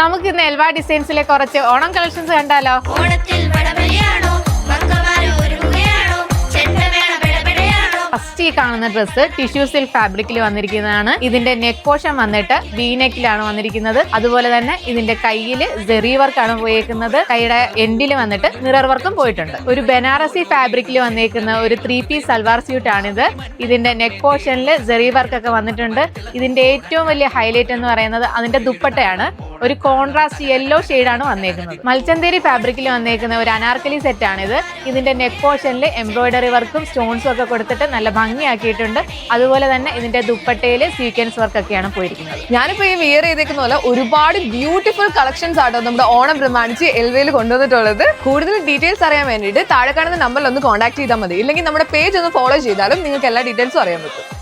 നമുക്ക് ഇന്ന് എൽവ ഡിസൈൻസിലെ കുറച്ച് ഓണം കളക്ഷൻസ് കണ്ടാലോ? ഫസ്റ്റ് ഈ കാണുന്ന ഡ്രസ്സ് ടിഷ്യൂ സിൽക്ക് ഫാബ്രിക്കിൽ വന്നിരിക്കുന്നതാണ്. ഇതിന്റെ നെക്ക് പോർഷൻ വന്നിട്ട് വി നെക്കിലാണ് വന്നിരിക്കുന്നത്. അതുപോലെ തന്നെ ഇതിന്റെ കയ്യിൽ ജെറി വർക്കാണ് പോയേക്കുന്നത്. കൈയുടെ എൻഡിൽ വന്നിട്ട് മിറർ വർക്കും പോയിട്ടുണ്ട്. ഒരു ബനാറസി ഫാബ്രിക്കിൽ വന്നേക്കുന്ന ഒരു 3 പീസ് സൽവാർ സ്യൂട്ട് ആണിത്. ഇതിന്റെ നെക്ക് പോർഷനിൽ ജെറി വർക്ക് ഒക്കെ വന്നിട്ടുണ്ട്. ഇതിന്റെ ഏറ്റവും വലിയ ഹൈലൈറ്റ് എന്ന് പറയുന്നത് അതിന്റെ ദുപ്പട്ടയാണ്. ഒരു കോൺട്രാസ്റ്റ് യെല്ലോ ഷെയ്ഡാണ് വന്നേക്കുന്നത്. മൽച്ചന്തേരി ഫാബ്രിക്കിൽ വന്നേക്കുന്ന ഒരു അനാർക്കലി സെറ്റ് ആണിത്. ഇതിന്റെ നെക്ക് പോർഷനിൽ എംബ്രോയിഡറി വർക്കും സ്റ്റോൺസും ഒക്കെ കൊടുത്തിട്ട് നല്ല ഭംഗിയാക്കിയിട്ടുണ്ട്. അതുപോലെ തന്നെ ഇതിന്റെ ദുപ്പട്ടയിൽ സീക്വൻസ് വർക്ക് ഒക്കെയാണ് പോയിരിക്കുന്നത്. ഞാനിപ്പോ ഈ വിയർ ചെയ്തേക്കുന്ന പോലെ ഒരുപാട് ബ്യൂട്ടിഫുൾ കളക്ഷൻസ് ആട്ടോ നമ്മുടെ ഓണം പ്രമാണിച്ച് എൽവയിൽ കൊണ്ടുവന്നിട്ടുള്ളത്. കൂടുതൽ ഡീറ്റെയിൽസ് അറിയാൻ വേണ്ടിയിട്ട് താഴെ കാണുന്ന നമ്പറിൽ ഒന്ന് കോൺടാക്ട് ചെയ്താൽ മതി. ഇല്ലെങ്കിൽ നമ്മുടെ പേജ് ഒന്ന് ഫോളോ ചെയ്താലും നിങ്ങൾക്ക് എല്ലാ ഡീറ്റെയിൽസും അറിയാൻ പറ്റും.